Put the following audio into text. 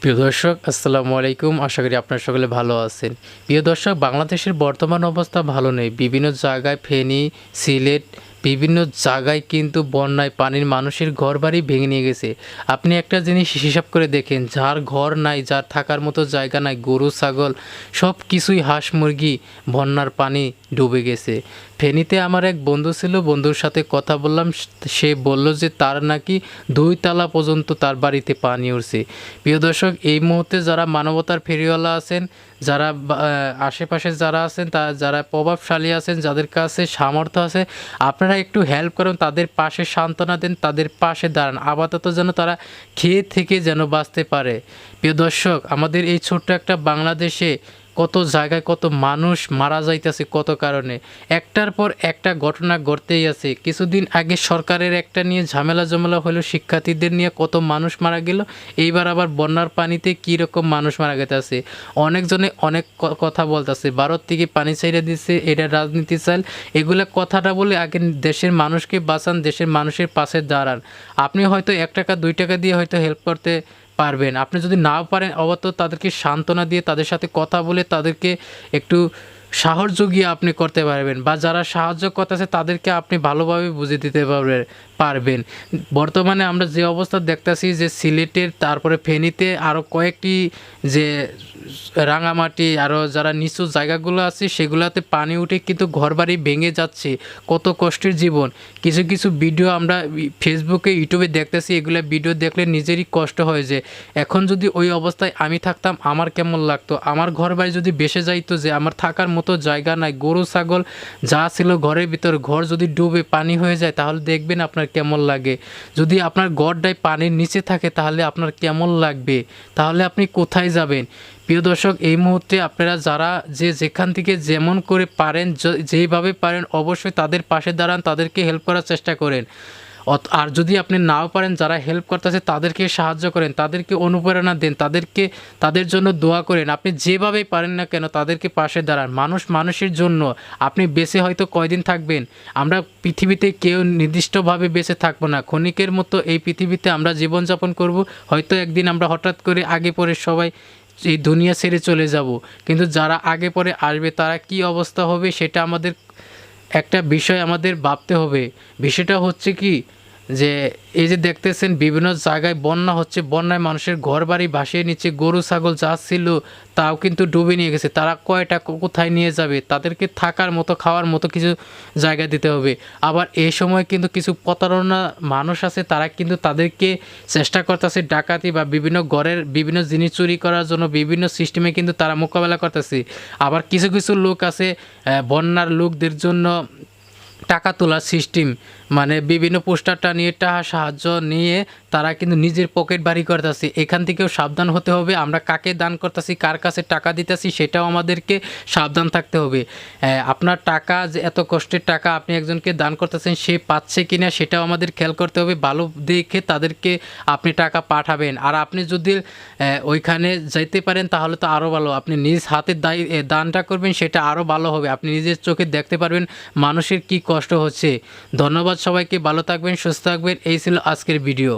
প্রিয় দর্শক আসসালামু আলাইকুম। আশা করি আপনারা সকলে ভালো আছেন। প্রিয় দর্শক, বাংলাদেশের বর্তমান অবস্থা ভালো নেই। বিভিন্ন জায়গায় ফেনী, সিলেট বিভিন্ন জায়গায় কিন্তু বন্যায় পানির মানুষের ঘরবাড়ি ভেঙে নিয়ে গেছে। আপনি একটা জিনিস হিসাব করে দেখেন, যার ঘর নাই, যার থাকার মতো জায়গা নাই, গরু ছাগল সব কিছুই, হাঁস মুরগি বন্যার পানি ডুবে গেছে। ফেনীতে আমার এক বন্ধু ছিল, বন্ধুর সাথে কথা বললাম। সে বলল যে তার নাকি 2 তলা পর্যন্ত তার বাড়িতে পানি উঠছে। প্রিয় দর্শক, এই মুহূর্তে যারা মানবতার ফেরিওয়ালা আছেন, যারা আশেপাশে যারা আছেন, যারা প্রভাবশালী আছেন, যাদের কাছে সামর্থ্য আছে, আপনারা একটু হেল্প করুন, তাদের পাশে সান্ত্বনা দেন, তাদের পাশে দাঁড়ান, আপাতত যেন তারা খেয়ে থেকে যেন বাঁচতে পারে। প্রিয় দর্শক, আমাদের এই ছোট্ট একটা বাংলাদেশে কত জায়গায় কত মানুষ মারা যাইতেছে কত কারণে, একটার পর একটা ঘটনা ঘটতেই আছে। কিছুদিন আগে সরকারের একটা নিয়ে ঝামেলা হলো, শিক্ষার্থীদের নিয়ে কত মানুষ মারা গেল। এইবার আবার বন্যার পানিতে কী রকম মানুষ মারা গেছে। অনেকজনে অনেক কথা বলতেছে, ভারত থেকে পানি ছাইড়া দিচ্ছে, এটা রাজনীতি চাল। এগুলো কথাটা বলে আগে দেশের মানুষকে বাঁচান, দেশের মানুষের পাশে দাঁড়ান। আপনি হয়তো 1 টাকা 2 টাকা দিয়ে হয়তো হেল্প করতে পারবেন। আপনি যদি নাও পারেন, অবশ্যই তাদেরকে সান্ত্বনা দিয়ে, তাদের সাথে কথা বলে, তাদেরকে একটু সাহস জুগিয়ে আপনি করতে পারবেন, বা যারা সাহায্য করতেছে তাদেরকে আপনি ভালোভাবে বুঝিয়ে দিতে পারবেন। বর্তমানে আমরা যে অবস্থা দেখতেছি, যে সিলেটের, তারপরে ফেনীতে, আরও কয়েকটি যে রাঙামাটি, আরও যারা নিচু জায়গাগুলো আছে সেগুলোতে পানি উঠে কিন্তু ঘরবাড়ি ভেঙে যাচ্ছে। কত কষ্টের জীবন। কিছু কিছু ভিডিও আমরা ফেসবুকে, ইউটিউবে দেখতেছি, এগুলো ভিডিও দেখলে নিজেরই কষ্ট হয় যে এখন যদি ওই অবস্থায় আমি থাকতাম আমার কেমন লাগতো। আমার ঘরবাড়ি যদি ভেসে যাইতো, যে আমার থাকার মতো জায়গা নাই, গরু ছাগল যা ছিল ঘরের ভিতর, ঘর যদি ডুবে পানি হয়ে যায়, তাহলে দেখবেন আপনার কেমন লাগে। যদি আপনার ঘরটাই পানির নিচে থাকে তাহলে আপনার কেমন লাগবে, তাহলে আপনি কোথায় যাবেন। প্রিয় দর্শক, এই মুহূর্তে আপনারা যারা যেখান থেকে যেমন করে পারেন, যেইভাবে পারেন, অবশ্যই তাদের পাশে দাঁড়ান, তাদেরকে হেল্প করার চেষ্টা করেন। আর যদি আপনি নাও পারেন, যারা হেল্প করতেছে তাদেরকে সাহায্য করেন, তাদেরকে অনুপ্রেরণা দেন, তাদের জন্য দোয়া করেন। আপনি যেভাবেই পারেন না কেন তাদেরকে পাশে দাঁড়ান। মানুষ মানুষের জন্য। আপনি বেঁচে হয়তো কয়দিন থাকবেন, আমরা পৃথিবীতে কেউ নির্দিষ্টভাবে বেঁচে থাকবো না। ক্ষণিকের মতো এই পৃথিবীতে আমরা জীবনযাপন করব। হয়তো একদিন আমরা হঠাৎ করে আগে পরে সবাই এই দুনিয়া ছেড়ে চলে যাব, কিন্তু যারা আগে পরে আসবে তারা কি অবস্থা হবে সেটা আমাদের একটা বিষয় আমাদের ভাবতে হবে। বিষয়টা হচ্ছে কি, যে এই যে দেখতেছেন বিভিন্ন জায়গায় বন্যা হচ্ছে, বন্যায় মানুষের ঘর বাড়ি ভাসিয়ে নিচ্ছে, গরু ছাগল যা ছিল তাও কিন্তু ডুবে নিয়ে গেছে। তারা কয়টা কোথায় নিয়ে যাবে, তাদেরকে থাকার মতো খাওয়ার মতো কিছু জায়গা দিতে হবে। আবার এই সময় কিন্তু কিছু প্রতারণা মানুষ আছে, তারা কিন্তু তাদেরকে চেষ্টা করতেছে ডাকাতি বা বিভিন্ন ঘরের বিভিন্ন জিনিস চুরি করার জন্য, বিভিন্ন সিস্টেমে কিন্তু তারা মোকাবেলা করতেছে। আবার কিছু কিছু লোক আছে বন্যার লোকদের জন্য টাকা তোলার সিস্টেম, মানে বিভিন্ন পোস্টারটা নিয়ে টাকা সাহায্য নিয়ে তারা কিন্তু নিজের পকেট বাড়ি করতেছে। এখান থেকেও সাবধান হতে হবে। আমরা কাকে দান করতেছি, কার কাছে টাকা দিতেছি, সেটাও আমাদেরকে সাবধান থাকতে হবে। আপনার টাকা, যে এত কষ্টের টাকা আপনি একজনকে দান করতেছেন, সে পাচ্ছে কিনা সেটাও আমাদের খেয়াল করতে হবে। ভালো দেখে তাদেরকে আপনি টাকা পাঠাবেন। আর আপনি যদি ওইখানে যাইতে পারেন তাহলে তো আরও ভালো। আপনি নিজ হাতে দানটা করবেন, সেটা আরও ভালো হবে। আপনি নিজের চোখে দেখতে পারবেন মানুষের কি কষ্ট হচ্ছে। ধন্যবাদ সবাইকে, ভালো থাকবেন, সুস্থ থাকবেন। এই ছিল আজকের ভিডিও।